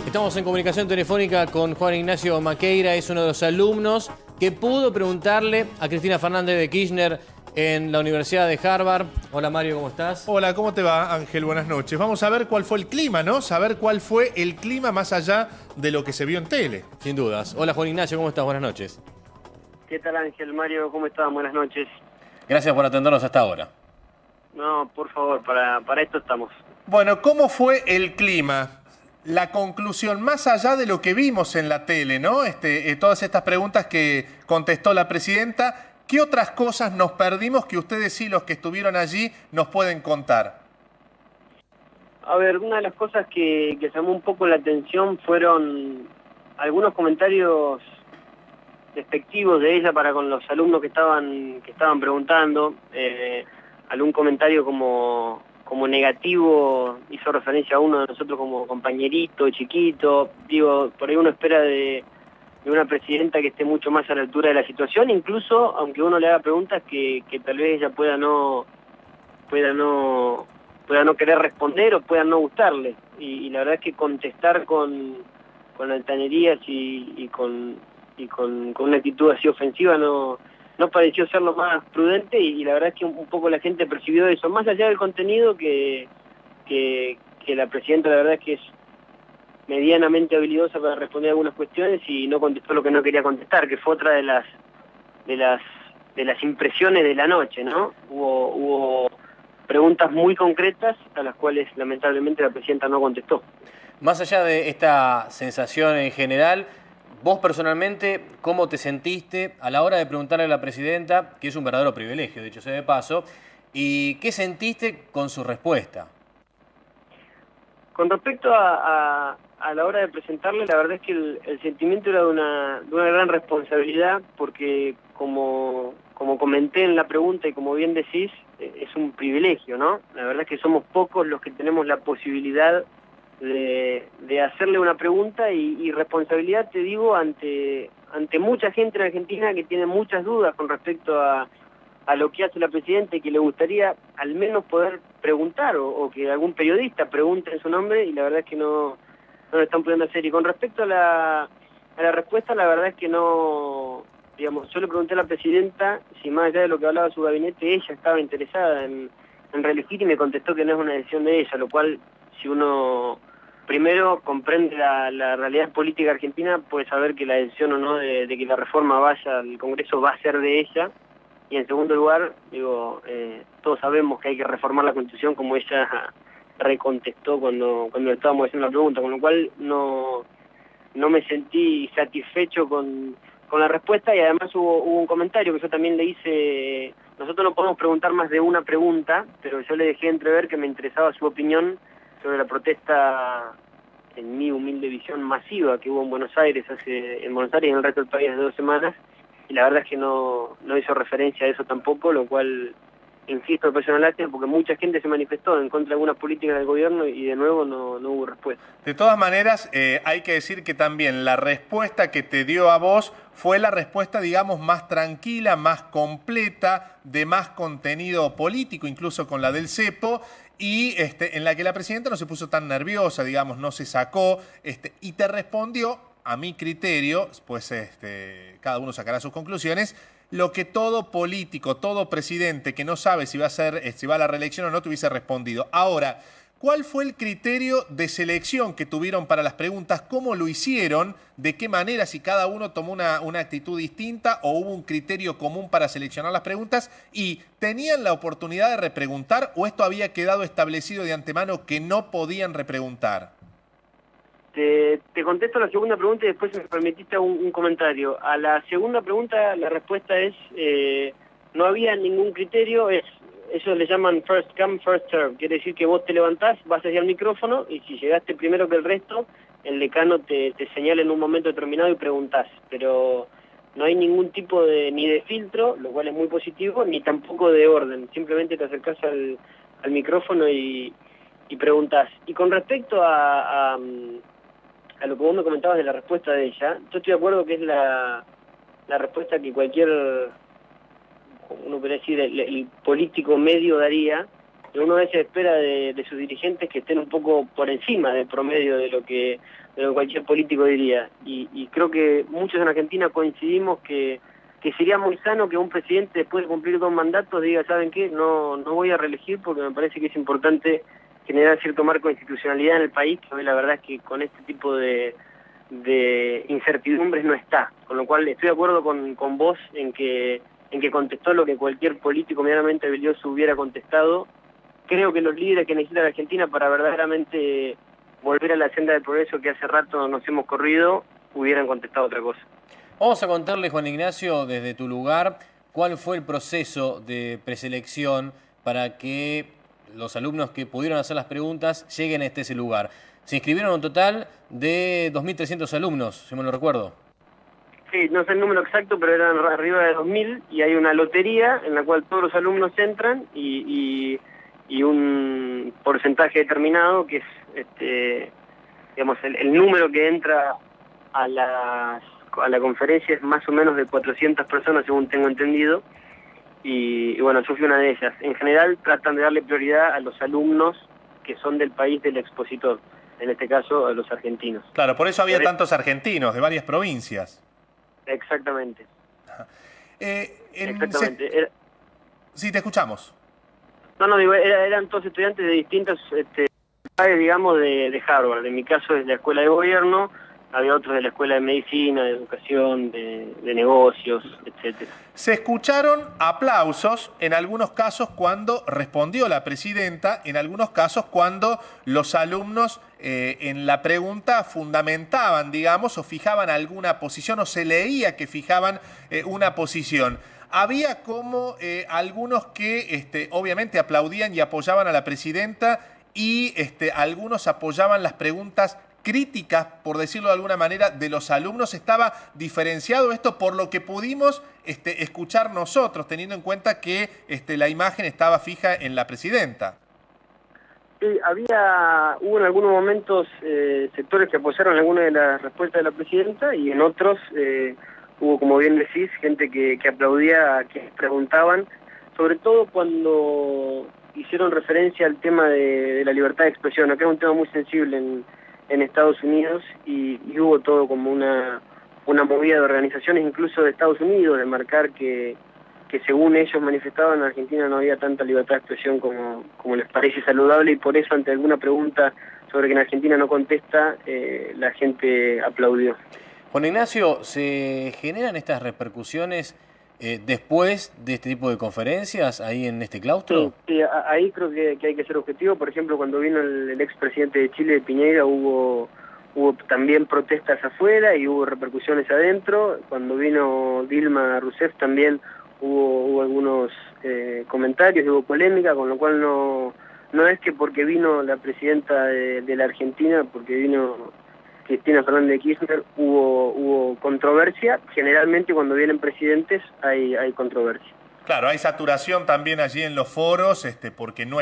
Estamos en comunicación telefónica con Juan Ignacio Maqueira, es uno de los alumnos que pudo preguntarle a Cristina Fernández de Kirchner en la Universidad de Harvard. Hola Mario, ¿cómo estás? Hola, ¿cómo te va, Ángel? Buenas noches. Vamos a ver cuál fue el clima, ¿no? Saber cuál fue el clima más allá de lo que se vio en tele. Sin dudas. Hola Juan Ignacio, ¿cómo estás? Buenas noches. ¿Qué tal, Ángel? Mario, ¿cómo están? Buenas noches. Gracias por atendernos hasta ahora. No, por favor, para esto estamos. Bueno, ¿cómo fue el clima? La conclusión, más allá de lo que vimos en la tele, ¿no? Todas estas preguntas que contestó la presidenta, ¿qué otras cosas nos perdimos que ustedes sí, los que estuvieron allí, nos pueden contar? A ver, una de las cosas que llamó un poco la atención fueron algunos comentarios despectivos de ella para con los alumnos que estaban preguntando. Algún comentario como negativo hizo referencia a uno de nosotros como compañerito, chiquito. Digo, por ahí uno espera de una presidenta que esté mucho más a la altura de la situación, incluso aunque uno le haga preguntas que tal vez ella pueda no querer responder o pueda no gustarle. Y la verdad es que contestar con altanerías y con una actitud así ofensiva no pareció ser lo más prudente, y la verdad es que un poco la gente percibió eso, más allá del contenido que la presidenta la verdad es que es medianamente habilidosa para responder algunas cuestiones y no contestó lo que no quería contestar, que fue otra de las impresiones de la noche, ¿no? Hubo preguntas muy concretas a las cuales lamentablemente la presidenta no contestó. Más allá de esta sensación en general, vos personalmente, ¿cómo te sentiste a la hora de preguntarle a la presidenta, que es un verdadero privilegio, dicho sea de paso, y qué sentiste con su respuesta? Con respecto a la hora de presentarle, la verdad es que el sentimiento era de una gran responsabilidad, porque como comenté en la pregunta y como bien decís, es un privilegio, ¿no? La verdad es que somos pocos los que tenemos la posibilidad de hacerle una pregunta, y responsabilidad, te digo, ante mucha gente en Argentina que tiene muchas dudas con respecto a lo que hace la presidenta y que le gustaría al menos poder preguntar o que algún periodista pregunte en su nombre, y la verdad es que no lo están pudiendo hacer. Y con respecto a la respuesta, la verdad es que no, digamos, yo le pregunté a la presidenta si más allá de lo que hablaba su gabinete, ella estaba interesada en reelegir, y me contestó que no es una decisión de ella, lo cual, si uno primero comprende la realidad política argentina, puede saber que la decisión o no de que la reforma vaya al Congreso va a ser de ella. Y en segundo lugar, digo, todos sabemos que hay que reformar la Constitución, como ella recontestó cuando le estábamos haciendo la pregunta, con lo cual no me sentí satisfecho con la respuesta. Y además hubo un comentario que yo también le hice: nosotros no podemos preguntar más de una pregunta, pero yo le dejé entrever que me interesaba su opinión sobre la protesta, en mi humilde visión, masiva que hubo en Buenos Aires y en el resto del país hace 2 semanas, y la verdad es que no hizo referencia a eso tampoco, lo cual, insisto, personal lástima, porque mucha gente se manifestó en contra de algunas políticas del gobierno y de nuevo no hubo respuesta. De todas maneras, hay que decir que también la respuesta que te dio a vos fue la respuesta, digamos, más tranquila, más completa, de más contenido político, incluso con la del cepo, y en la que la presidenta no se puso tan nerviosa, digamos, no se sacó, y te respondió, a mi criterio, pues cada uno sacará sus conclusiones, lo que todo político, todo presidente que no sabe si va a la reelección o no, te hubiese respondido. Ahora, ¿cuál fue el criterio de selección que tuvieron para las preguntas? ¿Cómo lo hicieron? ¿De qué manera? Si cada uno tomó una actitud distinta o hubo un criterio común para seleccionar las preguntas, y ¿tenían la oportunidad de repreguntar o esto había quedado establecido de antemano que no podían repreguntar? Te contesto la segunda pregunta y después, si me permitiste, un comentario. A la segunda pregunta la respuesta es no había ningún criterio, ellos le llaman first come, first serve. Quiere decir que vos te levantás, vas hacia el micrófono, y si llegaste primero que el resto, el decano te señala en un momento determinado y preguntás. Pero no hay ningún tipo ni de filtro, lo cual es muy positivo, ni tampoco de orden. Simplemente te acercás al micrófono y preguntás. Y con respecto a lo que vos me comentabas de la respuesta de ella, yo estoy de acuerdo que es la respuesta que cualquier, uno podría decir, el político medio daría, uno a veces espera de sus dirigentes que estén un poco por encima del promedio de lo que cualquier político diría. Y creo que muchos en Argentina coincidimos que sería muy sano que un presidente, después de cumplir 2 mandatos, diga, ¿saben qué? No voy a reelegir porque me parece que es importante generar cierto marco de institucionalidad en el país, que hoy la verdad es que con este tipo de incertidumbres no está. Con lo cual estoy de acuerdo con vos en que contestó lo que cualquier político medianamente habilidoso hubiera contestado. Creo que los líderes que necesita la Argentina para verdaderamente volver a la senda del progreso que hace rato nos hemos corrido, hubieran contestado otra cosa. Vamos a contarle, Juan Ignacio, desde tu lugar, cuál fue el proceso de preselección para que los alumnos que pudieron hacer las preguntas lleguen a ese lugar. Se inscribieron un total de 2.300 alumnos, si me lo recuerdo. Sí, no sé el número exacto, pero eran arriba de 2.000 y hay una lotería en la cual todos los alumnos entran y un porcentaje determinado que es, digamos, el número que entra a la conferencia es más o menos de 400 personas, según tengo entendido, y bueno, yo fui una de ellas. En general tratan de darle prioridad a los alumnos que son del país del expositor, en este caso a los argentinos. Claro, por eso había tantos argentinos de varias provincias. Exactamente. Exactamente. Sí, te escuchamos. No, digo, eran todos estudiantes de distintas facultades, digamos, de Harvard. En mi caso es la Escuela de Gobierno, había otros de la Escuela de Medicina, de Educación, de Negocios, etcétera. Se escucharon aplausos en algunos casos cuando respondió la presidenta, en algunos casos cuando los alumnos en la pregunta fundamentaban, digamos, o fijaban alguna posición, o se leía que fijaban una posición. Había como algunos que obviamente aplaudían y apoyaban a la presidenta y algunos apoyaban las preguntas críticas, por decirlo de alguna manera, de los alumnos. ¿Estaba diferenciado esto por lo que pudimos escuchar nosotros, teniendo en cuenta que la imagen estaba fija en la presidenta? Sí, hubo en algunos momentos sectores que apoyaron alguna de las respuestas de la presidenta y en otros hubo, como bien decís, gente que aplaudía a quienes preguntaban, sobre todo cuando hicieron referencia al tema de la libertad de expresión, que es un tema muy sensible en Estados Unidos y hubo todo como una movida de organizaciones incluso de Estados Unidos de marcar que según ellos manifestaban en Argentina no había tanta libertad de expresión como les parece saludable, y por eso ante alguna pregunta sobre que en Argentina no contesta, la gente aplaudió. Juan Ignacio, ¿se generan estas repercusiones después de este tipo de conferencias ahí en este claustro? Sí, ahí creo que hay que ser objetivo. Por ejemplo, cuando vino el expresidente de Chile, Piñera, hubo también protestas afuera y hubo repercusiones adentro. Cuando vino Dilma Rousseff también hubo algunos comentarios, hubo polémica, con lo cual no es que porque vino la presidenta de la Argentina, porque vino Cristina Fernández de Kirchner, hubo controversia. Generalmente cuando vienen presidentes hay controversia. Claro, hay saturación también allí en los foros, porque no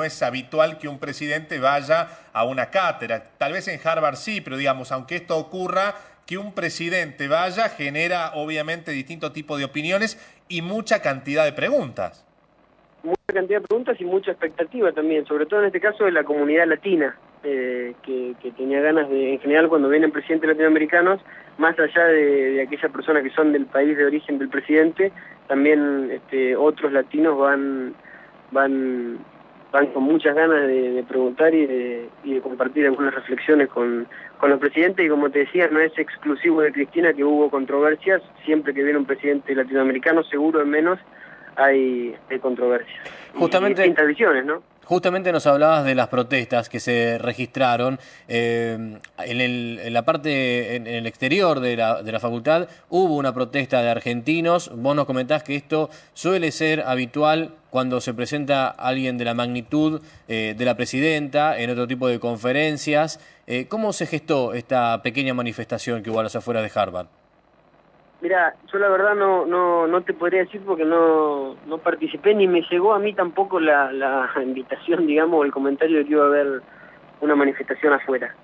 es habitual que un presidente vaya a una cátedra. Tal vez en Harvard sí, pero digamos, aunque esto ocurra, que un presidente vaya genera obviamente distinto tipo de opiniones y mucha cantidad de preguntas. Mucha cantidad de preguntas y mucha expectativa también, sobre todo en este caso de la comunidad latina, que tenía ganas de, en general cuando vienen presidentes latinoamericanos, más allá de aquellas personas que son del país de origen del presidente, también otros latinos van con muchas ganas de preguntar y de compartir algunas reflexiones con los presidentes, y como te decía, no es exclusivo de Cristina que hubo controversias. Siempre que viene un presidente latinoamericano, seguro al menos, hay controversias. Justamente, y distintas visiones, ¿no? Justamente nos hablabas de las protestas que se registraron en la parte, en el exterior de la facultad. Hubo una protesta de argentinos. Vos nos comentás que esto suele ser habitual cuando se presenta alguien de la magnitud de la presidenta en otro tipo de conferencias. ¿Cómo se gestó esta pequeña manifestación que hubo a las afueras de Harvard? Mira, yo la verdad no te podría decir porque no participé, ni me llegó a mí tampoco la invitación, digamos, o el comentario de que iba a haber una manifestación afuera.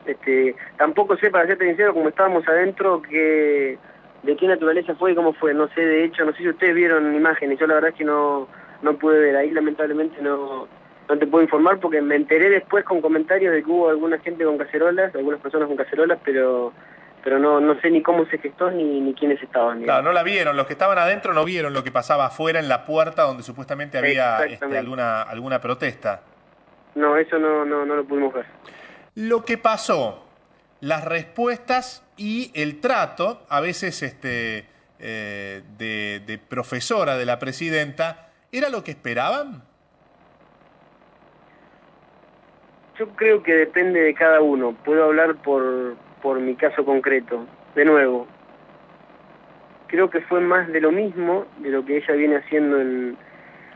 Tampoco sé, para serte sincero, como estábamos adentro, de qué naturaleza fue y cómo fue. No sé, de hecho, no sé si ustedes vieron imágenes, yo la verdad es que no pude ver. Ahí lamentablemente no no te puedo informar porque me enteré después con comentarios de que hubo alguna gente con cacerolas, algunas personas con cacerolas, pero no sé ni cómo se gestó ni quiénes estaban. Claro, no la vieron, los que estaban adentro no vieron lo que pasaba afuera en la puerta donde supuestamente había alguna protesta. No, eso no lo pudimos ver. Lo que pasó, las respuestas y el trato, a veces de profesora de la presidenta, ¿era lo que esperaban? Yo creo que depende de cada uno. Puedo hablar por mi caso concreto. De nuevo, creo que fue más de lo mismo, de lo que ella viene haciendo en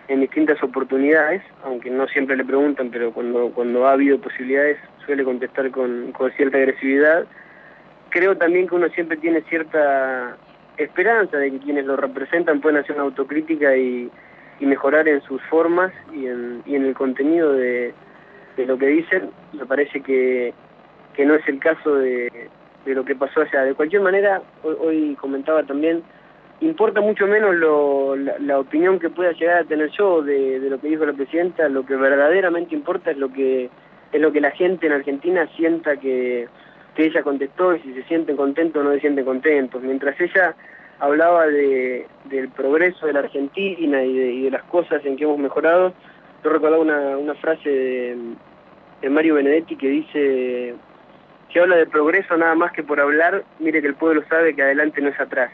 distintas oportunidades, aunque no siempre le preguntan, pero cuando ha habido posibilidades suele contestar con cierta agresividad. Creo también que uno siempre tiene cierta esperanza de que quienes lo representan pueden hacer una autocrítica y mejorar en sus formas y en el contenido de lo que dicen. Me parece que no es el caso de lo que pasó allá. De cualquier manera, hoy comentaba también, importa mucho menos la opinión que pueda llegar a tener yo de lo que dijo la presidenta. Lo que verdaderamente importa es lo que la gente en Argentina sienta que ella contestó, y si se sienten contentos o no se sienten contentos. Mientras ella hablaba del progreso de la Argentina y de las cosas en que hemos mejorado, yo recordaba una frase de Mario Benedetti que dice: si habla de progreso nada más que por hablar, mire que el pueblo sabe que adelante no es atrás.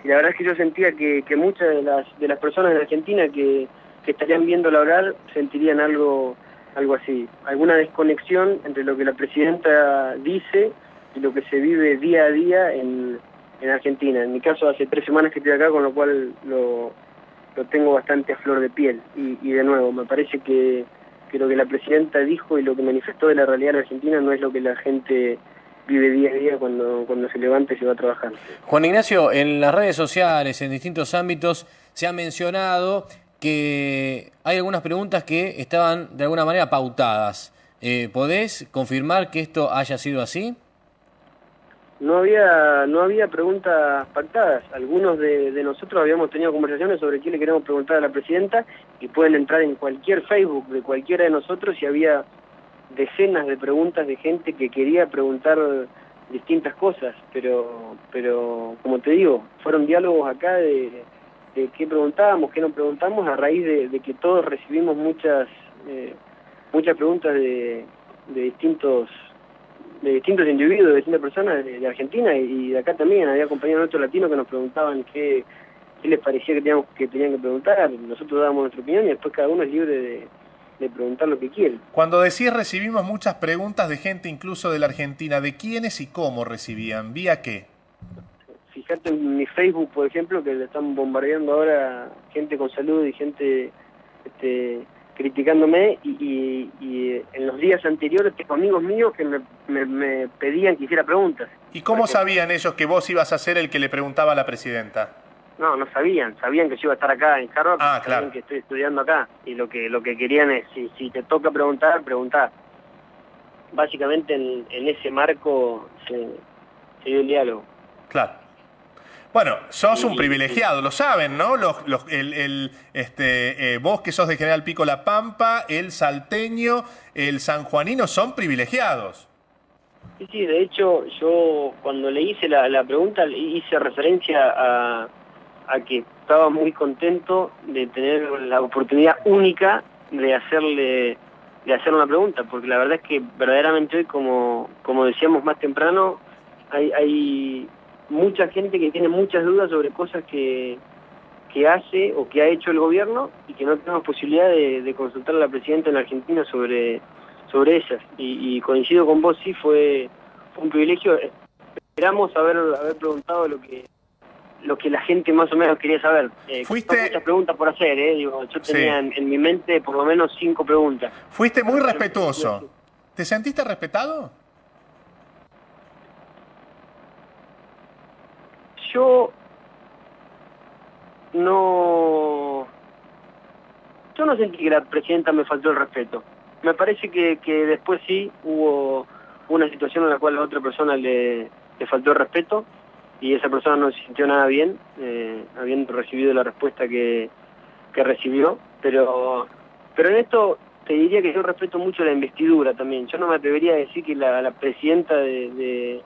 Y la verdad es que yo sentía que muchas de las personas de Argentina que estarían viéndola hablar sentirían algo así, alguna desconexión entre lo que la presidenta dice y lo que se vive día a día en Argentina. En mi caso hace 3 semanas que estoy acá, con lo cual lo tengo bastante a flor de piel. Y de nuevo, me parece que lo que la presidenta dijo y lo que manifestó de la realidad de la Argentina no es lo que la gente vive día a día cuando se levanta y se va a trabajar. Juan Ignacio, en las redes sociales, en distintos ámbitos, se ha mencionado que hay algunas preguntas que estaban de alguna manera pautadas. ¿Podés confirmar que esto haya sido así? No había preguntas pactadas. Algunos de nosotros habíamos tenido conversaciones sobre qué le queremos preguntar a la presidenta, y pueden entrar en cualquier Facebook de cualquiera de nosotros y había decenas de preguntas de gente que quería preguntar distintas cosas, pero como te digo, fueron diálogos acá de qué preguntábamos, qué no preguntamos, a raíz de que todos recibimos muchas preguntas de distintos individuos, de distintas personas de Argentina y de acá también. Había compañeros nuestros latinos que nos preguntaban qué les parecía que tenían que preguntar. Nosotros dábamos nuestra opinión y después cada uno es libre de preguntar lo que quiere. Cuando decís recibimos muchas preguntas de gente incluso de la Argentina, ¿de quiénes y cómo recibían? ¿Vía qué? Fíjate en mi Facebook, por ejemplo, que le están bombardeando ahora gente con salud y gente criticándome, y en los días anteriores tengo amigos míos que me pedían que hiciera preguntas. ¿Y cómo sabían ellos que vos ibas a ser el que le preguntaba a la presidenta? No sabían que yo iba a estar acá en Harvard, claro. Sabían que estoy estudiando acá, y lo que querían es, si te toca preguntar. Básicamente en ese marco se dio el diálogo. Claro. Bueno, sos un privilegiado, lo saben, ¿no? Vos que sos de General Pico La Pampa, el salteño, el sanjuanino, son privilegiados. Sí, de hecho, yo cuando le hice la pregunta, hice referencia a que estaba muy contento de tener la oportunidad única de hacerle una pregunta, porque la verdad es que verdaderamente hoy, como decíamos más temprano, hay mucha gente que tiene muchas dudas sobre cosas que hace o que ha hecho el gobierno, y que no tenemos posibilidad de consultar a la presidenta en Argentina sobre ellas. Y coincido con vos, sí, fue un privilegio. Esperamos haber preguntado lo que la gente más o menos quería saber. Fuiste... Son muchas preguntas por hacer, yo tenía en mi mente por lo menos 5 preguntas. Fuiste muy respetuoso. ¿Te sentiste respetado? Yo no sentí que la presidenta me faltó el respeto. Me parece que después sí hubo una situación en la cual a otra persona le faltó el respeto, y esa persona no se sintió nada bien, habiendo recibido la respuesta que recibió. Pero en esto te diría que yo respeto mucho la investidura también. Yo no me atrevería a decir que la presidenta de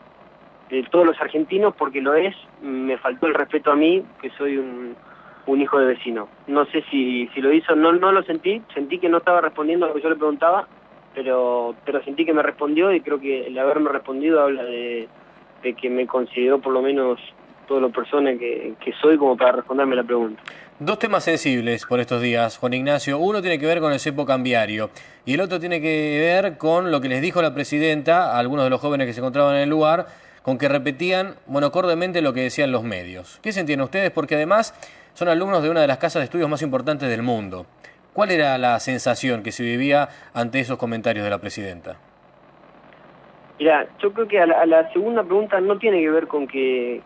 todos los argentinos, porque lo es, me faltó el respeto a mí, que soy un hijo de vecino. No sé si lo hizo, no lo sentí que no estaba respondiendo a lo que yo le preguntaba, pero sentí que me respondió, y creo que el haberme respondido habla de que me consideró por lo menos toda la persona que soy como para responderme la pregunta. Dos temas sensibles por estos días, Juan Ignacio. Uno tiene que ver con el cepo cambiario y el otro tiene que ver con lo que les dijo la presidenta a algunos de los jóvenes que se encontraban en el lugar, con que repetían monocordemente lo que decían los medios. ¿Qué sentían ustedes? Porque además son alumnos de una de las casas de estudios más importantes del mundo. ¿Cuál era la sensación que se vivía ante esos comentarios de la presidenta? Mira, yo creo que a la segunda pregunta no tiene que ver con que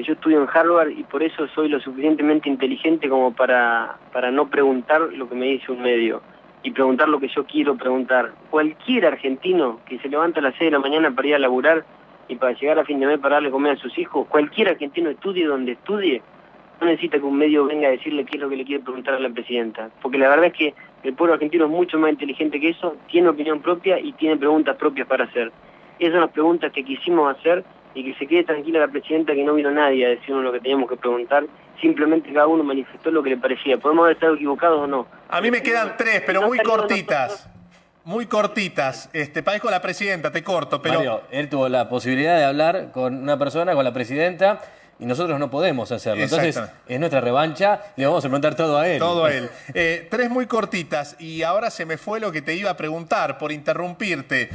yo estudio en Harvard y por eso soy lo suficientemente inteligente como para no preguntar lo que me dice un medio y preguntar lo que yo quiero preguntar. Cualquier argentino que se levanta a las 6 de la mañana para ir a laburar y para llegar a fin de mes para darle comer a sus hijos, cualquier argentino estudie donde estudie, no necesita que un medio venga a decirle qué es lo que le quiere preguntar a la presidenta. Porque la verdad es que el pueblo argentino es mucho más inteligente que eso, tiene opinión propia y tiene preguntas propias para hacer. Esas son las preguntas que quisimos hacer y que se quede tranquila la presidenta, que no vino nadie a decirnos lo que teníamos que preguntar, simplemente cada uno manifestó lo que le parecía. Podemos haber estado equivocados o no. A mí me quedan tres, pero muy cortitas. Muy cortitas. Parezco la presidenta, te corto, pero... Mario, él tuvo la posibilidad de hablar con una persona, con la presidenta, y nosotros no podemos hacerlo. Entonces, es nuestra revancha, le vamos a preguntar todo a él. Todo a él. Tres muy cortitas, y ahora se me fue lo que te iba a preguntar, por interrumpirte.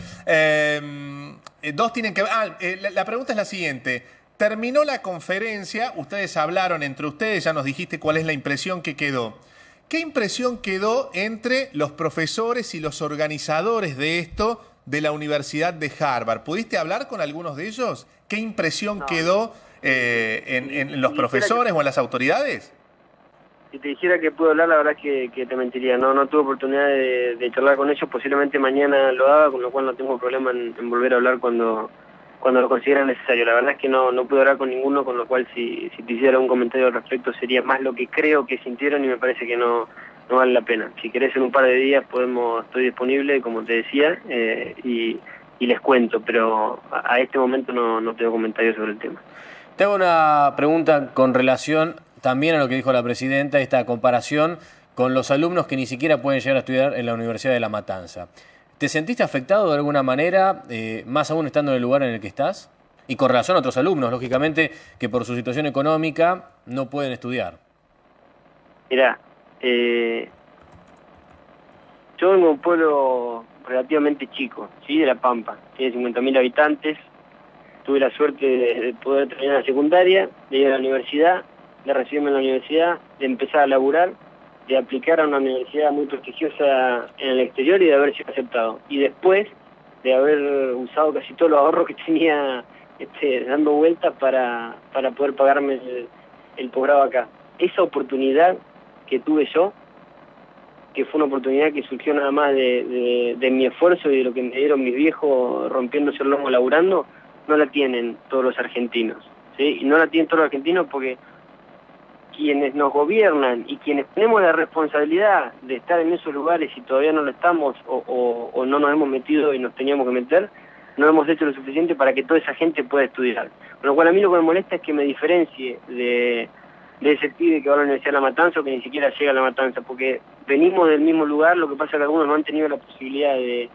Dos tienen que ver... la pregunta es la siguiente. Terminó la conferencia, ustedes hablaron entre ustedes, ya nos dijiste cuál es la impresión que quedó. ¿Qué impresión quedó entre los profesores y los organizadores de esto de la Universidad de Harvard? ¿Pudiste hablar con algunos de ellos? ¿Qué impresión quedó en los profesores o en las autoridades? Si te dijera que puedo hablar, la verdad es que te mentiría. No tuve oportunidad de charlar con ellos, posiblemente mañana lo haga, con lo cual no tengo problema en volver a hablar cuando lo consideren necesario. La verdad es que no pude hablar con ninguno, con lo cual si te hiciera un comentario al respecto sería más lo que creo que sintieron y me parece que no vale la pena. Si querés en un par de días estoy disponible, como te decía, y les cuento, pero a este momento no tengo comentarios sobre el tema. Te hago una pregunta con relación también a lo que dijo la presidenta, esta comparación con los alumnos que ni siquiera pueden llegar a estudiar en la Universidad de La Matanza. ¿Te sentiste afectado de alguna manera, más aún estando en el lugar en el que estás? Y con relación a otros alumnos, lógicamente, que por su situación económica no pueden estudiar. Mirá, yo vengo de un pueblo relativamente chico, ¿sí? De La Pampa, tiene 50.000 habitantes. Tuve la suerte de poder terminar la secundaria, de ir a la universidad, de recibirme en la universidad, de empezar a laburar, de aplicar a una universidad muy prestigiosa en el exterior y de haber sido aceptado. Y después de haber usado casi todos los ahorros que tenía dando vueltas para poder pagarme el posgrado acá. Esa oportunidad que tuve yo, que fue una oportunidad que surgió nada más de mi esfuerzo y de lo que me dieron mis viejos rompiéndose el lomo laburando, no la tienen todos los argentinos, ¿sí? Y no la tienen todos los argentinos porque quienes nos gobiernan y quienes tenemos la responsabilidad de estar en esos lugares y todavía no lo estamos o no nos hemos metido y nos teníamos que meter, no hemos hecho lo suficiente para que toda esa gente pueda estudiar. Con lo cual a mí lo que me molesta es que me diferencie de ese pibe que va a la Universidad de La Matanza o que ni siquiera llega a La Matanza, porque venimos del mismo lugar, lo que pasa es que algunos no han tenido la posibilidad de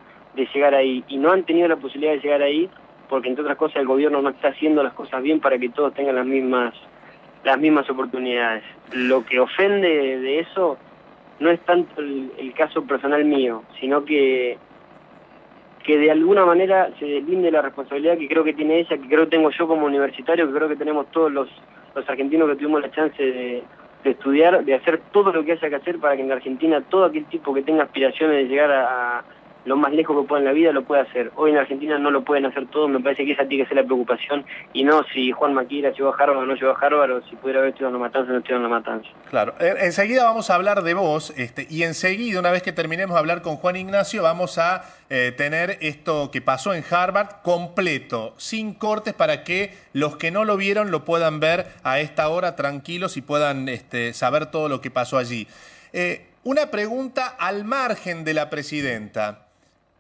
llegar ahí, y no han tenido la posibilidad de llegar ahí porque entre otras cosas el gobierno no está haciendo las cosas bien para que todos tengan las mismas oportunidades. Lo que ofende de eso no es tanto el caso personal mío, sino que de alguna manera se deslinde la responsabilidad que creo que tiene ella, que creo que tengo yo como universitario, que creo que tenemos todos los argentinos que tuvimos la chance de estudiar, de hacer todo lo que haya que hacer para que en la Argentina todo aquel tipo que tenga aspiraciones de llegar a lo más lejos que pueda en la vida lo puede hacer. Hoy en Argentina no lo pueden hacer todo, me parece que esa tiene que ser la preocupación, y no si Juan Maquira llegó a Harvard o no llegó a Harvard, o si pudiera haber estudiado en La Matanza o no estudiado en La Matanza. Claro, enseguida vamos a hablar de vos, y enseguida, una vez que terminemos de hablar con Juan Ignacio, vamos a tener esto que pasó en Harvard completo, sin cortes, para que los que no lo vieron lo puedan ver a esta hora tranquilos y puedan saber todo lo que pasó allí. Una pregunta al margen de la presidenta,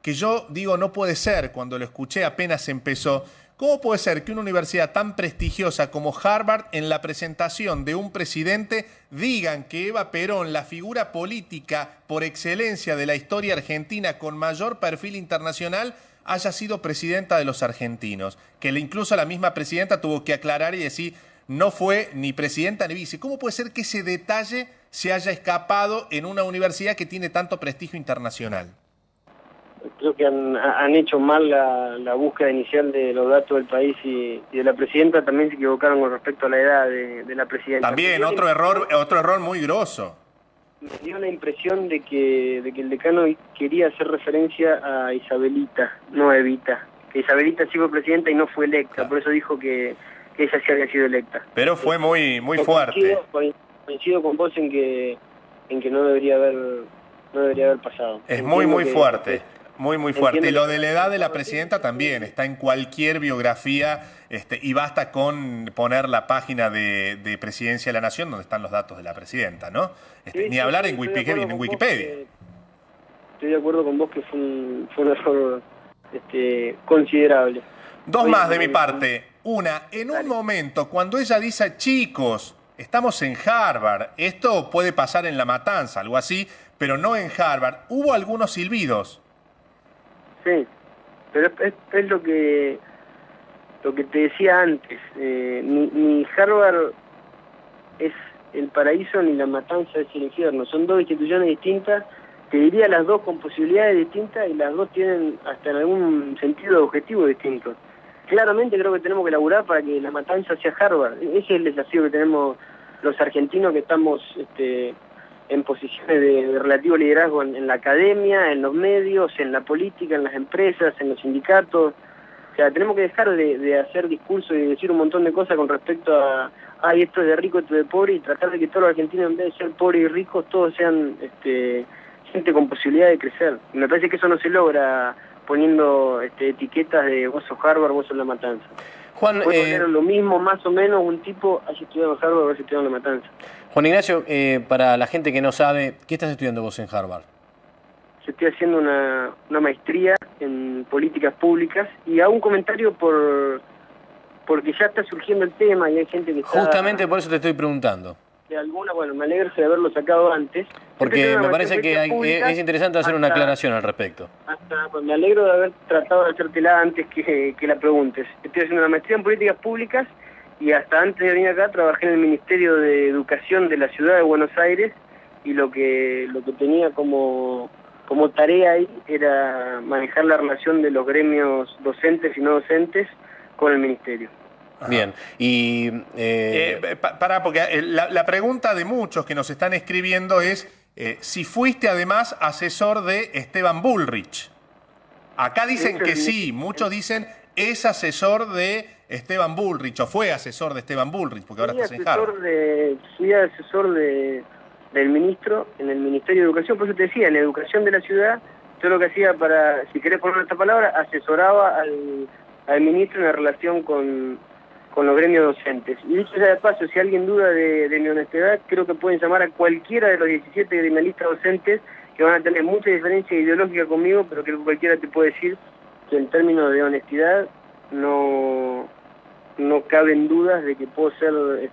que yo digo no puede ser, cuando lo escuché apenas empezó. ¿Cómo puede ser que una universidad tan prestigiosa como Harvard, en la presentación de un presidente, digan que Eva Perón, la figura política por excelencia de la historia argentina con mayor perfil internacional, haya sido presidenta de los argentinos? Que incluso la misma presidenta tuvo que aclarar y decir, no fue ni presidenta ni vice. ¿Cómo puede ser que ese detalle se haya escapado en una universidad que tiene tanto prestigio internacional? Creo que han hecho mal la búsqueda inicial de los datos del país y de la presidenta. También se equivocaron con respecto a la edad de la presidenta. También otro error muy grosso. Me dio la impresión de que el decano quería hacer referencia a Isabelita, no a Evita. Que Isabelita sí fue presidenta y no fue electa, claro. Por eso dijo que ella sí había sido electa. Pero fue muy fuerte. Coincido con vos en que no debería haber pasado. Es muy fuerte. Muy fuerte. Y lo de la edad de la presidenta también está en cualquier biografía, y basta con poner la página de Presidencia de la Nación donde están los datos de la presidenta, ¿no? Ni hablar en Wikipedia. Estoy de acuerdo con vos que fue un error considerable. Dos más de mi parte. Una, en un momento, cuando ella dice, chicos, estamos en Harvard, esto puede pasar en La Matanza, algo así, pero no en Harvard, hubo algunos silbidos. Sí, pero es lo que te decía antes. Ni Harvard es el paraíso ni La Matanza es el infierno. Son dos instituciones distintas, te diría las dos con posibilidades distintas y las dos tienen hasta en algún sentido objetivos distintos. Claramente creo que tenemos que laburar para que La Matanza sea Harvard. Ese es el desafío que tenemos los argentinos que estamos en posiciones de relativo liderazgo en la academia, en los medios, en la política, en las empresas, en los sindicatos. O sea, tenemos que dejar de hacer discursos y decir un montón de cosas con respecto a esto es de rico, esto es de pobre, y tratar de que todos los argentinos, en vez de ser pobres y ricos, todos sean gente con posibilidad de crecer. Y me parece que eso no se logra poniendo etiquetas de vos sos Harvard, vos sos La Matanza. Juan, puede poner lo mismo, más o menos, un tipo haya estudiado en Harvard o haya estudiado en La Matanza. Juan Ignacio, para la gente que no sabe, ¿qué estás estudiando vos en Harvard? Yo estoy haciendo una maestría en políticas públicas y hago un comentario porque ya está surgiendo el tema y hay gente que está... Justamente por eso te estoy preguntando. Bueno, me alegro de haberlo sacado antes. Porque me parece que es interesante hacer una aclaración al respecto. Pues me alegro de haber tratado de hacértela antes que la preguntes. Estoy haciendo una maestría en políticas públicas y hasta antes de venir acá trabajé en el Ministerio de Educación de la Ciudad de Buenos Aires y lo que tenía como tarea ahí era manejar la relación de los gremios docentes y no docentes con el Ministerio. Bien, y... porque la pregunta de muchos que nos están escribiendo es si fuiste además asesor de Esteban Bullrich. Acá dicen que sí, muchos dicen es asesor de Esteban Bullrich, o fue asesor de Esteban Bullrich, porque ahora estás en Harvard. Fui asesor del ministro en el Ministerio de Educación, por eso te decía, en la educación de la ciudad, yo lo que hacía si querés poner esta palabra, asesoraba al ministro en la relación con los gremios docentes. Y dicho sea de paso, si alguien duda de mi honestidad, creo que pueden llamar a cualquiera de los 17 gremialistas docentes que van a tener mucha diferencia ideológica conmigo, pero que cualquiera te puede decir que en términos de honestidad no caben dudas de que puedo ser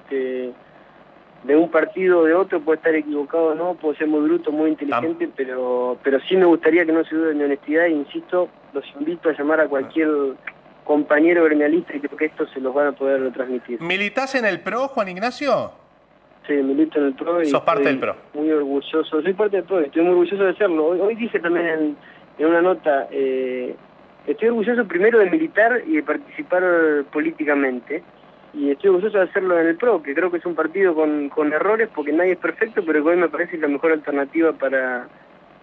de un partido o de otro, puedo estar equivocado o no, puedo ser muy bruto, muy inteligente, pero sí me gustaría que no se dude de mi honestidad, e insisto, los invito a llamar a cualquier compañero gremialista y creo que esto se los van a poder transmitir. ¿Militás en el PRO, Juan Ignacio? Sí, milito en el PRO y sos parte del PRO. Muy orgulloso, soy parte del PRO y estoy muy orgulloso de hacerlo. Hoy dije también en una nota, estoy orgulloso primero de militar y de participar políticamente, y estoy orgulloso de hacerlo en el PRO, que creo que es un partido con errores porque nadie es perfecto, pero que hoy me parece la mejor alternativa para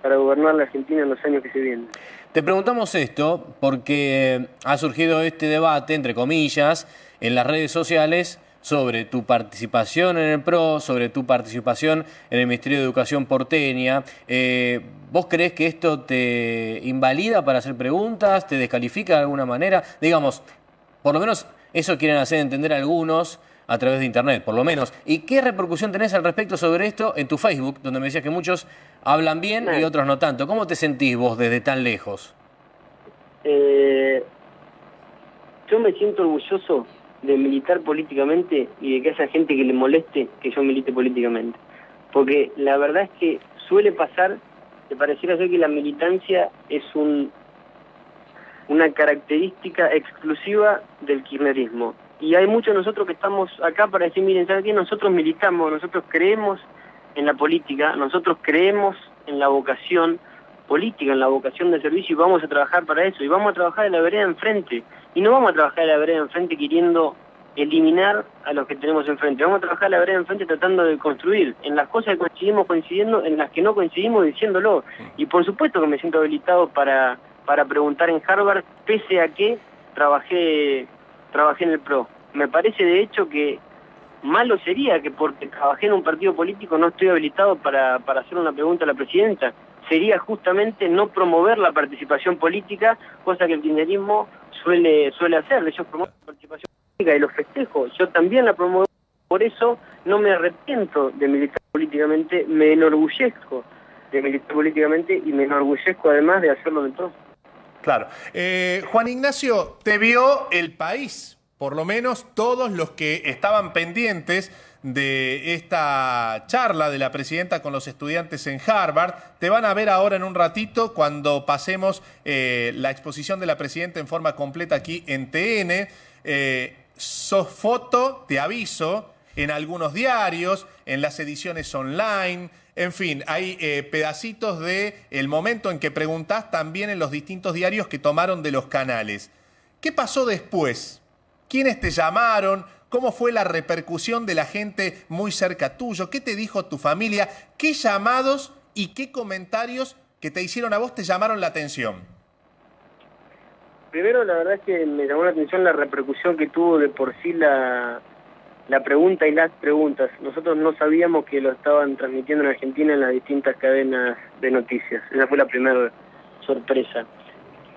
gobernar la Argentina en los años que se vienen. Te preguntamos esto porque ha surgido este debate, entre comillas, en las redes sociales sobre tu participación en el PRO, sobre tu participación en el Ministerio de Educación porteña. ¿Vos creés que esto te invalida para hacer preguntas, te descalifica de alguna manera? Digamos, por lo menos eso quieren hacer entender algunos a través de Internet, por lo menos. ¿Y qué repercusión tenés al respecto sobre esto en tu Facebook, donde me decías que muchos hablan bien y otros no tanto? ¿Cómo te sentís vos desde tan lejos? Yo me siento orgulloso de militar políticamente y de que haya gente que le moleste que yo milite políticamente. Porque la verdad es que suele pasar, que pareciera ser que la militancia es una característica exclusiva del kirchnerismo. Y hay muchos de nosotros que estamos acá para decir, miren, ¿saben qué? Nosotros militamos, nosotros creemos en la política, nosotros creemos en la vocación política, en la vocación de servicio y vamos a trabajar para eso. Y vamos a trabajar en la vereda enfrente. Y no vamos a trabajar en la vereda enfrente queriendo eliminar a los que tenemos enfrente. Vamos a trabajar en la vereda enfrente tratando de construir. En las cosas que coincidimos, coincidiendo, en las que no coincidimos, diciéndolo. Y por supuesto que me siento habilitado para preguntar en Harvard, pese a que trabajé en el PRO. Me parece de hecho que malo sería que porque trabajé en un partido político no estoy habilitado para hacer una pregunta a la presidenta. Sería justamente no promover la participación política, cosa que el kirchnerismo suele hacer. Ellos promueven la participación política y los festejos. Yo también la promuevo, por eso no me arrepiento de militar políticamente, me enorgullezco de militar políticamente y me enorgullezco además de hacerlo en el PRO. Claro. Juan Ignacio, te vio el país, por lo menos todos los que estaban pendientes de esta charla de la presidenta con los estudiantes en Harvard. Te van a ver ahora en un ratito cuando pasemos la exposición de la presidenta en forma completa aquí en TN. Sos foto, te aviso, en algunos diarios, en las ediciones online. En fin, hay pedacitos del momento en que preguntás también en los distintos diarios que tomaron de los canales. ¿Qué pasó después? ¿Quiénes te llamaron? ¿Cómo fue la repercusión de la gente muy cerca tuyo? ¿Qué te dijo tu familia? ¿Qué llamados y qué comentarios que te hicieron a vos te llamaron la atención? Primero, la verdad es que me llamó la atención la repercusión que tuvo de por sí la pregunta y las preguntas. Nosotros no sabíamos que lo estaban transmitiendo en Argentina en las distintas cadenas de noticias. Esa fue la primera sorpresa.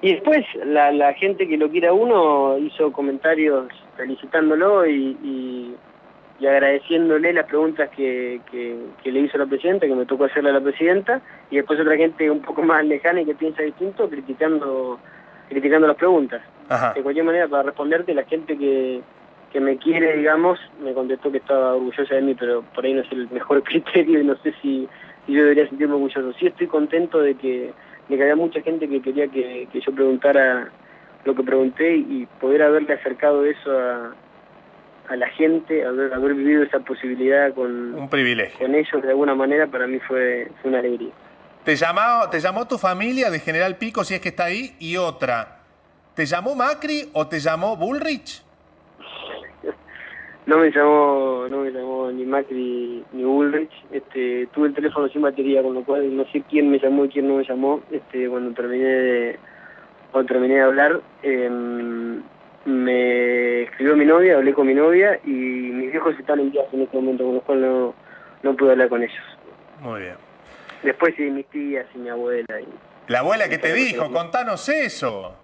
Y después la gente que lo quiere a uno hizo comentarios felicitándolo y agradeciéndole las preguntas que le hizo la presidenta, que me tocó hacerle a la presidenta, y después otra gente un poco más lejana y que piensa distinto, criticando las preguntas. Ajá. De cualquier manera, para responderte, la gente que me quiere, digamos, me contestó que estaba orgullosa de mí, pero por ahí no es el mejor criterio y no sé si yo debería sentirme orgulloso. Sí estoy contento de que había mucha gente que quería que yo preguntara lo que pregunté y poder haberle acercado eso a la gente, haber vivido esa posibilidad un privilegio con ellos de alguna manera, para mí fue una alegría. ¿Te llamó tu familia de General Pico, si es que está ahí? Y otra, ¿te llamó Macri o te llamó Bullrich? No me llamó ni Macri ni Bullrich. Tuve el teléfono sin batería, con lo cual no sé quién me llamó y quién no me llamó. Cuando terminé de hablar, me escribió mi novia, hablé con mi novia y mis viejos están en viaje en este momento, con lo cual no pude hablar con ellos. Muy bien. Después sí, mis tías y mi abuela. ¿La abuela qué te dijo? Contanos eso.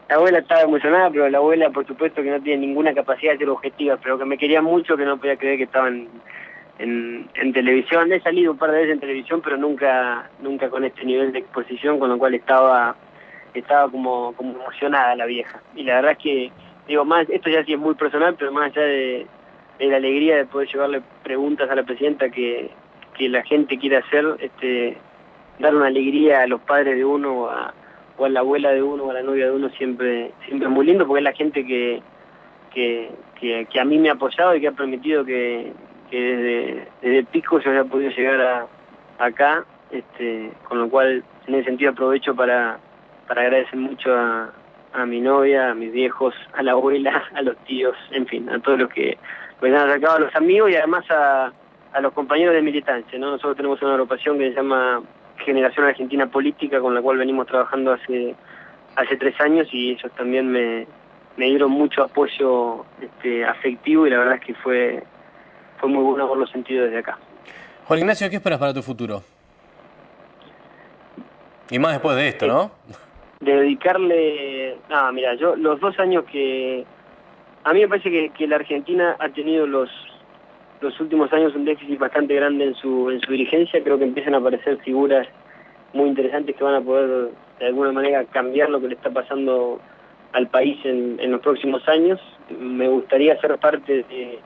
La abuela estaba emocionada, pero la abuela, por supuesto, que no tiene ninguna capacidad de ser objetiva, pero que me quería mucho, que no podía creer que estaban en televisión. He salido un par de veces en televisión, pero nunca con este nivel de exposición, con lo cual estaba como emocionada la vieja. Y la verdad es que, digo, más, esto ya sí es muy personal, pero más allá de la alegría de poder llevarle preguntas a la presidenta que la gente quiere hacer, dar una alegría a los padres de uno o a la abuela de uno o a la novia de uno siempre es muy lindo, porque es la gente que a mí me ha apoyado y que ha permitido que desde Pico yo haya podido llegar acá, con lo cual en ese sentido aprovecho para agradecer mucho a mi novia, a mis viejos, a la abuela, a los tíos, en fin, a todos los que me han acercado, a los amigos y además a los compañeros de militancia, ¿no? Nosotros tenemos una agrupación que se llama Generación Argentina Política, con la cual venimos trabajando hace 3 años y ellos también me dieron mucho apoyo afectivo y la verdad es que fue muy bueno haberlo sentido desde acá. Juan Ignacio, ¿qué esperas para tu futuro? Y más después de esto, ¿no? De dedicarle... mira, yo los 2 años que A mí me parece que la Argentina ha tenido los últimos años un déficit bastante grande en su dirigencia. Creo que empiezan a aparecer figuras muy interesantes que van a poder de alguna manera cambiar lo que le está pasando al país en los próximos años. Me gustaría ser parte de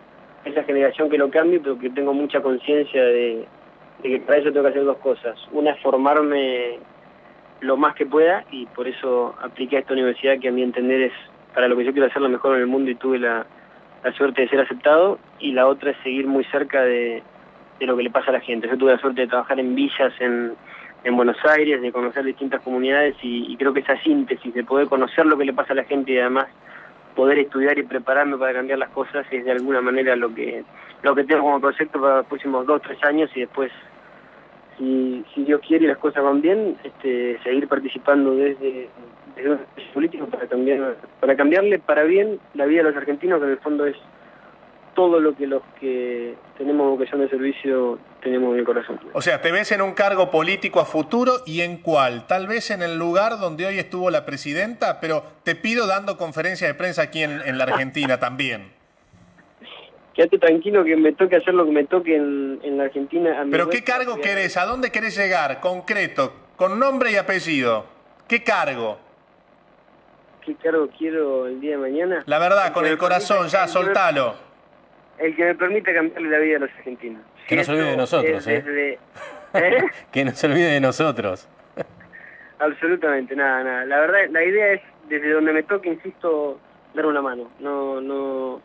esa generación que lo cambie, pero que tengo mucha conciencia de que para eso tengo que hacer dos cosas. Una es formarme lo más que pueda, y por eso apliqué a esta universidad, que a mi entender es para lo que yo quiero hacer lo mejor en el mundo, y tuve la suerte de ser aceptado. Y la otra es seguir muy cerca de lo que le pasa a la gente. Yo tuve la suerte de trabajar en villas en Buenos Aires, de conocer distintas comunidades, y creo que esa síntesis de poder conocer lo que le pasa a la gente y además poder estudiar y prepararme para cambiar las cosas es de alguna manera lo que tengo como proyecto para los próximos 2 o 3 años, y después, si Dios quiere y las cosas van bien, seguir participando desde un político para cambiarle para bien la vida de los argentinos, que en el fondo es todo lo que los que tenemos vocación de servicio tenemos en el corazón. O sea, ¿te ves en un cargo político a futuro y en cuál? Tal vez en el lugar donde hoy estuvo la presidenta, pero te pido dando conferencias de prensa aquí en la Argentina también. Quédate tranquilo que me toque hacer lo que me toque en la Argentina. ¿Pero qué cargo querés? ¿A dónde querés llegar? Concreto, con nombre y apellido. ¿Qué cargo? ¿Qué cargo quiero el día de mañana? La verdad, con el corazón, ya, soltalo. El que me permite cambiarle la vida a los argentinos. Que no se olvide de nosotros, Que no se olvide de nosotros. Absolutamente, nada. La verdad, la idea es, desde donde me toque, insisto, dar una mano. No.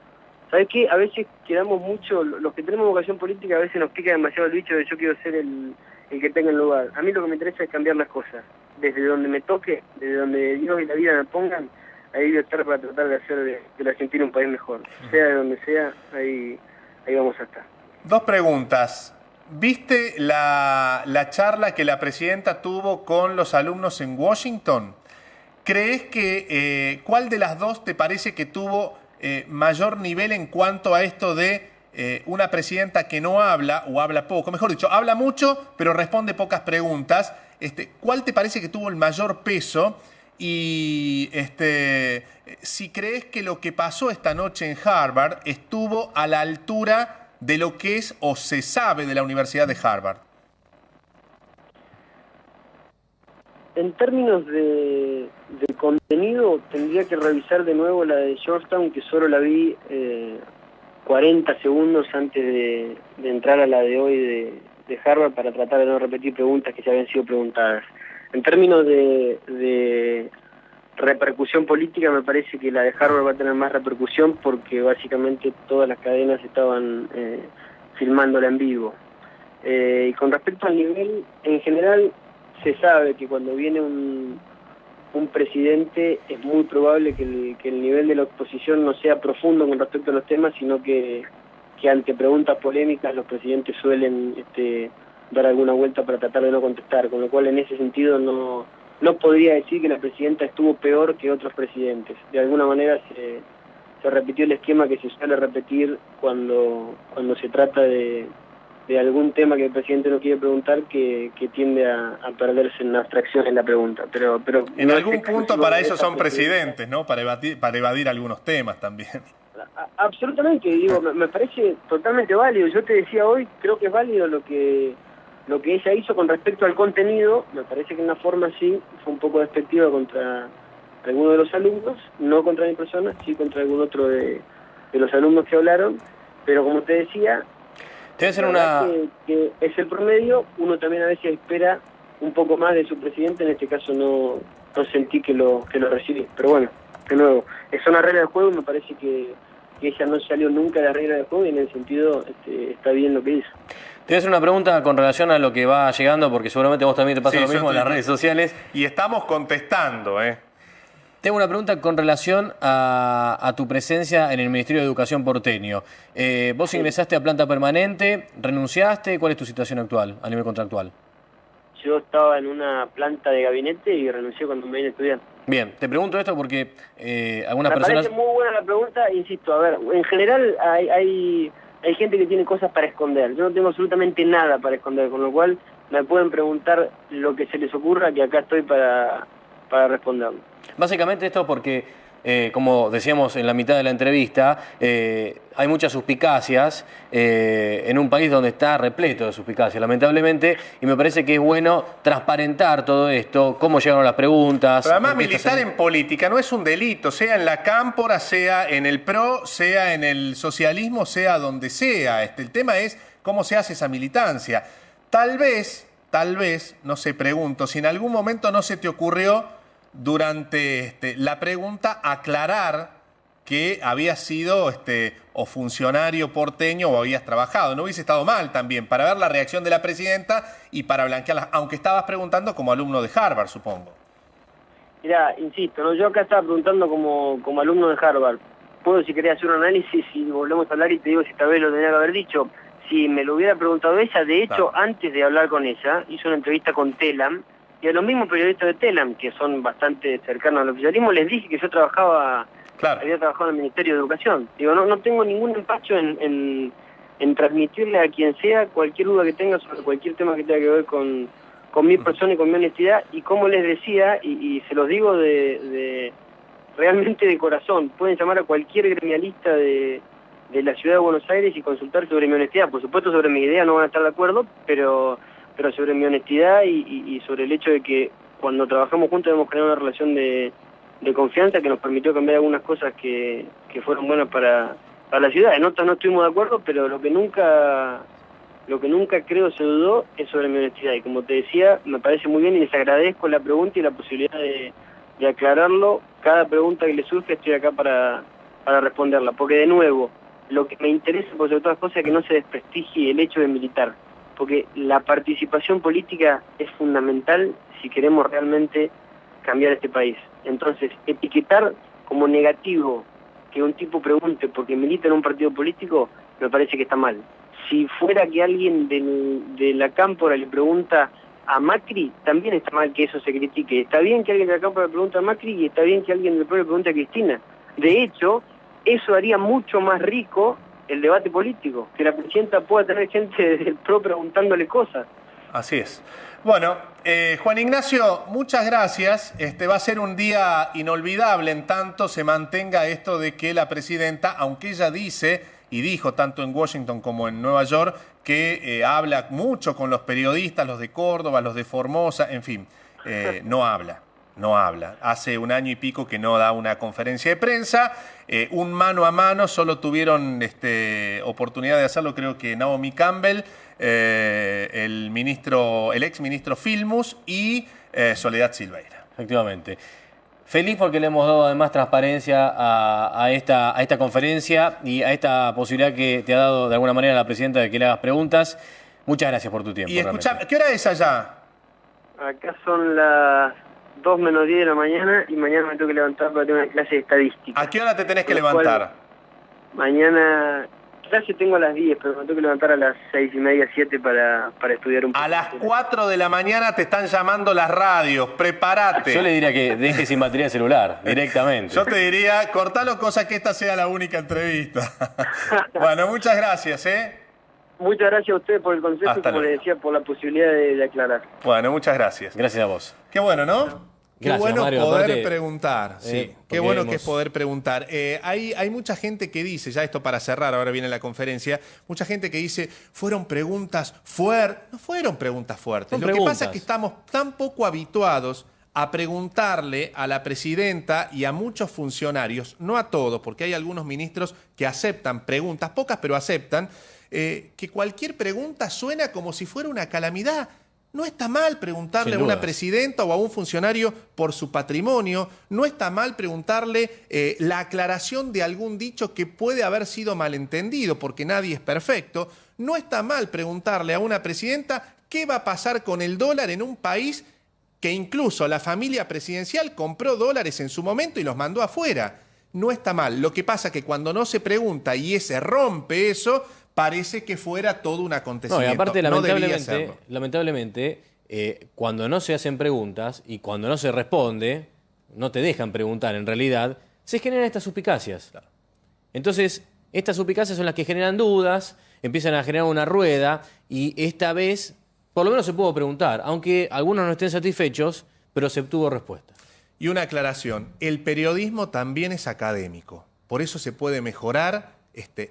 ¿Sabes qué? A veces quedamos mucho, los que tenemos vocación política, a veces nos pica demasiado el bicho de yo quiero ser el que tenga el lugar. A mí lo que me interesa es cambiar las cosas. Desde donde me toque, desde donde Dios y la vida me pongan, ahí voy a estar para tratar de hacer de la Argentina un país mejor. Sea de donde sea, ahí vamos a estar. 2 preguntas. ¿Viste la charla que la presidenta tuvo con los alumnos en Washington? ¿Crees que cuál de las dos te parece que tuvo mayor nivel en cuanto a esto de una presidenta que no habla o habla poco? Mejor dicho, habla mucho pero responde pocas preguntas. ¿Cuál te parece que tuvo el mayor peso? Y si crees que lo que pasó esta noche en Harvard estuvo a la altura de lo que es o se sabe de la Universidad de Harvard. En términos de contenido, tendría que revisar de nuevo la de Georgetown, que solo la vi 40 segundos antes de entrar a la de hoy de Harvard, para tratar de no repetir preguntas que ya habían sido preguntadas. En términos de repercusión política, me parece que la de Harvard va a tener más repercusión, porque básicamente todas las cadenas estaban filmándola en vivo. Y con respecto al nivel, en general se sabe que cuando viene un presidente es muy probable que el nivel de la oposición no sea profundo con respecto a los temas, sino que ante preguntas polémicas los presidentes suelen dar alguna vuelta para tratar de no contestar, con lo cual en ese sentido no podría decir que la presidenta estuvo peor que otros presidentes. De alguna manera se repitió el esquema que se suele repetir cuando se trata de algún tema que el presidente no quiere preguntar, que tiende a perderse en la abstracción en la pregunta. Pero en no algún punto para eso son presidentes, ¿no? Para evadir algunos temas también. Absolutamente, digo, me parece totalmente válido. Yo te decía hoy, creo que es válido lo que ella hizo con respecto al contenido. Me parece que en una forma sí fue un poco despectiva contra algunos de los alumnos, no contra mi persona, sí contra algún otro de los alumnos que hablaron, pero como te decía, debe ser que es el promedio. Uno también a veces espera un poco más de su presidente, en este caso no sentí que lo recibí, pero bueno, de nuevo, es una regla del juego y me parece que ella no salió nunca de la regla del juego, y en el sentido está bien lo que hizo. Te voy a hacer una pregunta con relación a lo que va llegando, porque seguramente vos también te pasa lo mismo en las redes sociales. Y estamos contestando, Tengo una pregunta con relación a tu presencia en el Ministerio de Educación porteño. Vos ingresaste a planta permanente, renunciaste, ¿cuál es tu situación actual a nivel contractual? Yo estaba en una planta de gabinete y renuncié cuando me vine a estudiar. Bien, te pregunto esto porque algunas personas... Me parece muy buena la pregunta, insisto, a ver, en general hay gente que tiene cosas para esconder. Yo no tengo absolutamente nada para esconder, con lo cual me pueden preguntar lo que se les ocurra, que acá estoy para responderlo. Básicamente esto porque como decíamos en la mitad de la entrevista, hay muchas suspicacias en un país donde está repleto de suspicacias, lamentablemente, y me parece que es bueno transparentar todo esto, cómo llegaron las preguntas. Pero además, militar en política no es un delito, sea en la cámpora, sea en el PRO, sea en el socialismo, sea donde sea. El tema es cómo se hace esa militancia. Tal vez, no sé, pregunto, si en algún momento no se te ocurrió durante la pregunta aclarar que habías sido o funcionario porteño o habías trabajado. No hubiese estado mal también para ver la reacción de la presidenta y para blanquearla, aunque estabas preguntando como alumno de Harvard, supongo. Mirá, insisto, ¿no? Yo acá estaba preguntando como alumno de Harvard. Puedo, si querés, hacer un análisis y volvemos a hablar y te digo si tal vez lo tenía que haber dicho. Si me lo hubiera preguntado ella, de hecho, antes de hablar con ella, hizo una entrevista con Telam, y a los mismos periodistas de Telam, que son bastante cercanos al oficialismo, les dije que yo había trabajado en el Ministerio de Educación. Digo, no tengo ningún empacho en transmitirle a quien sea cualquier duda que tenga sobre cualquier tema que tenga que ver con mi persona y con mi honestidad, y como les decía, y se los digo realmente de corazón, pueden llamar a cualquier gremialista de la Ciudad de Buenos Aires y consultar sobre mi honestidad. Por supuesto, sobre mi idea no van a estar de acuerdo, pero sobre mi honestidad y sobre el hecho de que cuando trabajamos juntos hemos creado una relación de confianza que nos permitió cambiar algunas cosas que fueron buenas para la ciudad. En otras no estuvimos de acuerdo, pero lo que nunca creo se dudó es sobre mi honestidad. Y como te decía, me parece muy bien y les agradezco la pregunta y la posibilidad de aclararlo. Cada pregunta que les surge estoy acá para responderla, porque de nuevo, lo que me interesa por sobre todas las cosas es que no se desprestigie el hecho de militar, porque la participación política es fundamental si queremos realmente cambiar este país. Entonces, etiquetar como negativo que un tipo pregunte porque milita en un partido político, me parece que está mal. Si fuera que alguien de la cámpora le pregunta a Macri, también está mal que eso se critique. Está bien que alguien de la cámpora le pregunte a Macri y está bien que alguien del PRO le pregunte a Cristina. De hecho, eso haría mucho más rico el debate político, que la presidenta pueda tener gente del PRO preguntándole cosas. Así es. Bueno, Juan Ignacio, muchas gracias. Va a ser un día inolvidable en tanto se mantenga esto de que la presidenta, aunque ella dice y dijo tanto en Washington como en Nueva York, que habla mucho con los periodistas, los de Córdoba, los de Formosa, en fin, no habla. Hace un año y pico que no da una conferencia de prensa. Un mano a mano solo tuvieron oportunidad de hacerlo, creo que Naomi Campbell, el ex ministro Filmus y Soledad Silveira. Efectivamente. Feliz porque le hemos dado además transparencia a esta conferencia y a esta posibilidad que te ha dado de alguna manera la presidenta de que le hagas preguntas. Muchas gracias por tu tiempo. Y escuchá, ¿qué hora es allá? Acá son las 2 menos 10 de la mañana y mañana me tengo que levantar para tener una clase de estadística. ¿A qué hora te tenés que levantar? Mañana clase tengo a las 10, pero me tengo que levantar a las 6:30, 7 para estudiar un poco. A las 4 de la mañana te están llamando las radios, prepárate. Yo le diría que deje sin batería el celular, directamente. Yo te diría, cortalo, cosa que esta sea la única entrevista. Bueno, muchas gracias, Muchas gracias a ustedes por el consejo y, como les decía, por la posibilidad de aclarar. Bueno, muchas gracias. Gracias a vos. Qué bueno, ¿no? Qué bueno, Mario, poder aparte, preguntar. Sí, qué bueno que es poder preguntar. Hay mucha gente que dice, ya esto para cerrar, ahora viene la conferencia, mucha gente que dice, fueron preguntas fuertes. No fueron preguntas fuertes. Lo que pasa es que estamos tan poco habituados a preguntarle a la presidenta y a muchos funcionarios, no a todos, porque hay algunos ministros que aceptan preguntas, pocas pero aceptan, que cualquier pregunta suena como si fuera una calamidad. No está mal preguntarle a una presidenta o a un funcionario por su patrimonio. No está mal preguntarle la aclaración de algún dicho que puede haber sido malentendido, porque nadie es perfecto. No está mal preguntarle a una presidenta qué va a pasar con el dólar en un país que incluso la familia presidencial compró dólares en su momento y los mandó afuera. No está mal. Lo que pasa es que cuando no se pregunta y se rompe eso, parece que fuera todo un acontecimiento. No, y aparte, lamentablemente, cuando no se hacen preguntas y cuando no se responde, no te dejan preguntar en realidad, se generan estas suspicacias. Claro. Entonces, estas suspicacias son las que generan dudas, empiezan a generar una rueda y esta vez, por lo menos se pudo preguntar, aunque algunos no estén satisfechos, pero se obtuvo respuesta. Y una aclaración, el periodismo también es académico, por eso se puede mejorar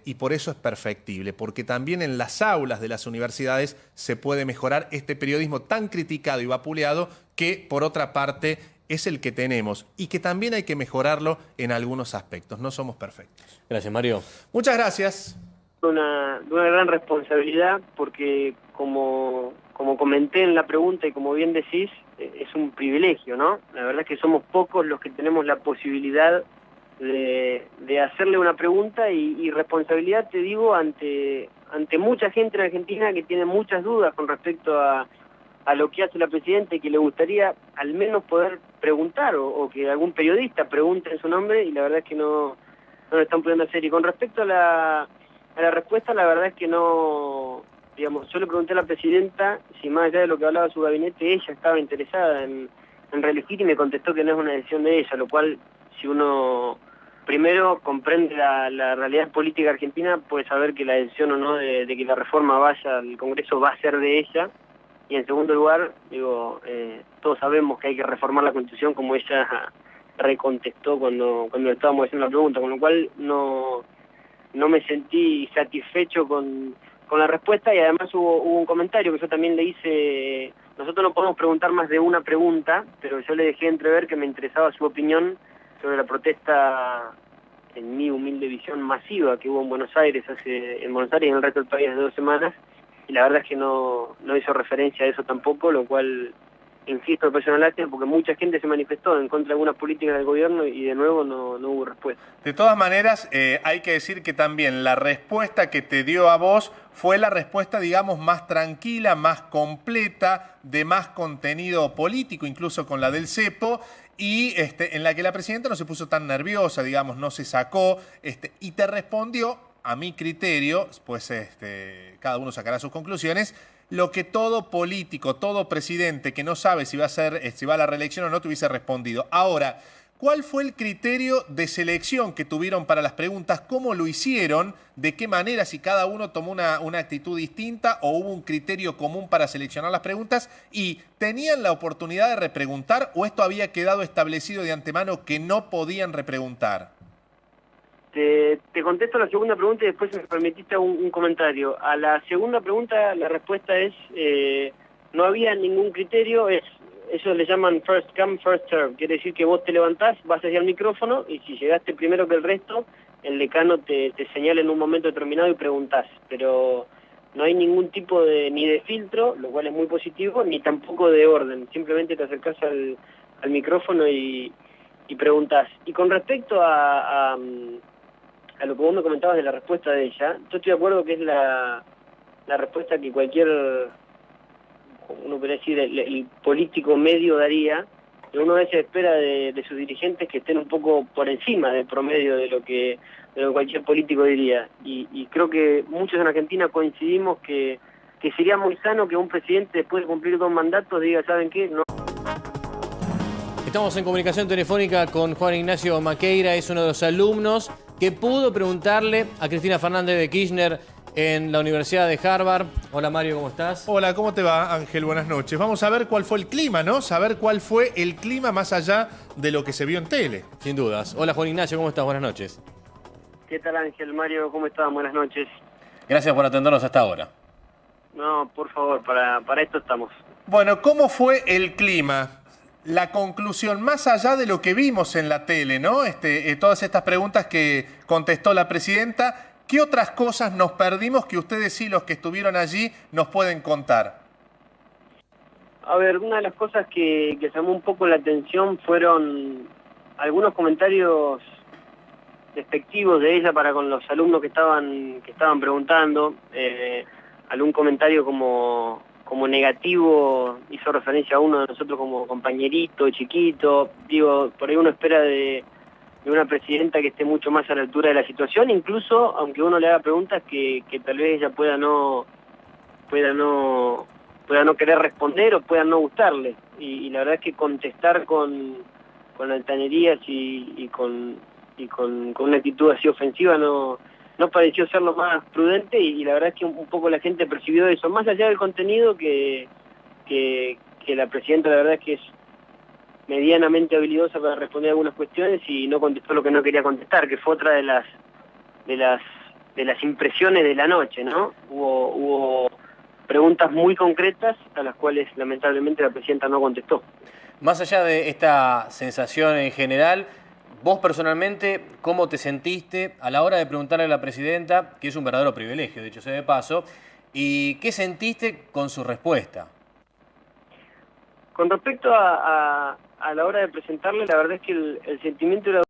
y por eso es perfectible, porque también en las aulas de las universidades se puede mejorar este periodismo tan criticado y vapuleado que, por otra parte, es el que tenemos y que también hay que mejorarlo en algunos aspectos. No somos perfectos. Gracias, Mario. Muchas gracias. De una gran responsabilidad porque, como comenté en la pregunta y como bien decís, es un privilegio, ¿no? La verdad es que somos pocos los que tenemos la posibilidad de hacerle una pregunta y responsabilidad, te digo, ante mucha gente en Argentina que tiene muchas dudas con respecto a lo que hace la presidenta y que le gustaría al menos poder preguntar o que algún periodista pregunte en su nombre, y la verdad es que no lo están pudiendo hacer. Y con respecto a la respuesta, la verdad es que no, digamos, yo le pregunté a la presidenta si más allá de lo que hablaba su gabinete, ella estaba interesada en reelegir, y me contestó que no es una decisión de ella, lo cual, si uno primero comprende la realidad política argentina, puede saber que la decisión o no de que la reforma vaya al Congreso va a ser de ella. Y en segundo lugar, digo, todos sabemos que hay que reformar la Constitución, como ella recontestó cuando le estábamos haciendo la pregunta, con lo cual no me sentí satisfecho con la respuesta. Y además hubo un comentario que yo también le hice. Nosotros no podemos preguntar más de una pregunta, pero yo le dejé entrever que me interesaba su opinión sobre la protesta, en mi humilde visión, masiva que hubo en Buenos Aires y en el resto del país hace 2 semanas, y la verdad es que no hizo referencia a eso tampoco, lo cual, insisto, personal lástima, porque mucha gente se manifestó en contra de algunas políticas del gobierno y de nuevo no hubo respuesta. De todas maneras, hay que decir que también la respuesta que te dio a vos fue la respuesta, digamos, más tranquila, más completa, de más contenido político, incluso con la del cepo, y en la que la presidenta no se puso tan nerviosa, digamos, no se sacó, y te respondió, a mi criterio, pues cada uno sacará sus conclusiones, lo que todo político, todo presidente que no sabe si va a la reelección o no, te hubiese respondido. Ahora, ¿cuál fue el criterio de selección que tuvieron para las preguntas? ¿Cómo lo hicieron? ¿De qué manera? Si cada uno tomó una actitud distinta o hubo un criterio común para seleccionar las preguntas. ¿Y tenían la oportunidad de repreguntar o esto había quedado establecido de antemano que no podían repreguntar? Te contesto la segunda pregunta y después, si me permitiste, un comentario. A la segunda pregunta la respuesta es no había ningún criterio, ellos le llaman first come, first serve. Quiere decir que vos te levantás, vas hacia el micrófono y si llegaste primero que el resto, el decano te señala en un momento determinado y preguntás. Pero no hay ningún tipo ni de filtro, lo cual es muy positivo, ni tampoco de orden. Simplemente te acercás al micrófono y preguntás. Y con respecto a lo que vos me comentabas de la respuesta de ella, yo estoy de acuerdo que es la respuesta que cualquier, uno podría decir, el político medio daría. Y uno a veces espera de sus dirigentes que estén un poco por encima del promedio de lo que cualquier político diría. Y creo que muchos en Argentina coincidimos que sería muy sano que un presidente, después de cumplir 2 mandatos, diga, ¿saben qué? No. Estamos en comunicación telefónica con Juan Ignacio Maqueira, es uno de los alumnos que pudo preguntarle a Cristina Fernández de Kirchner en la Universidad de Harvard. Hola Mario, ¿cómo estás? Hola, ¿cómo te va, Ángel? Buenas noches. Vamos a ver cuál fue el clima, ¿no? Saber cuál fue el clima más allá de lo que se vio en tele. Sin dudas. Hola Juan Ignacio, ¿cómo estás? Buenas noches. ¿Qué tal, Ángel? Mario, ¿cómo estás? Buenas noches. Gracias por atendernos hasta ahora. No, por favor, para esto estamos. Bueno, ¿cómo fue el clima? La conclusión, más allá de lo que vimos en la tele, ¿no? Todas estas preguntas que contestó la presidenta, ¿qué otras cosas nos perdimos que ustedes sí, los que estuvieron allí, nos pueden contar? A ver, una de las cosas que llamó un poco la atención fueron algunos comentarios despectivos de ella para con los alumnos que estaban preguntando. Algún comentario como negativo hizo referencia a uno de nosotros como compañerito, chiquito. Digo, por ahí uno espera de una presidenta que esté mucho más a la altura de la situación, incluso aunque uno le haga preguntas que tal vez ella pueda no querer responder o pueda no gustarle. Y la verdad es que contestar con altanerías y con una actitud así ofensiva no pareció ser lo más prudente, y la verdad es que un poco la gente percibió eso, más allá del contenido que la presidenta, la verdad es que medianamente habilidosa para responder algunas cuestiones y no contestó lo que no quería contestar, que fue otra de las impresiones de la noche, ¿no? Hubo preguntas muy concretas a las cuales lamentablemente la presidenta no contestó. Más allá de esta sensación en general, vos personalmente, ¿cómo te sentiste a la hora de preguntarle a la presidenta, que es un verdadero privilegio, dicho sea de paso, y qué sentiste con su respuesta? Con respecto a la hora de presentarle, la verdad es que el sentimiento era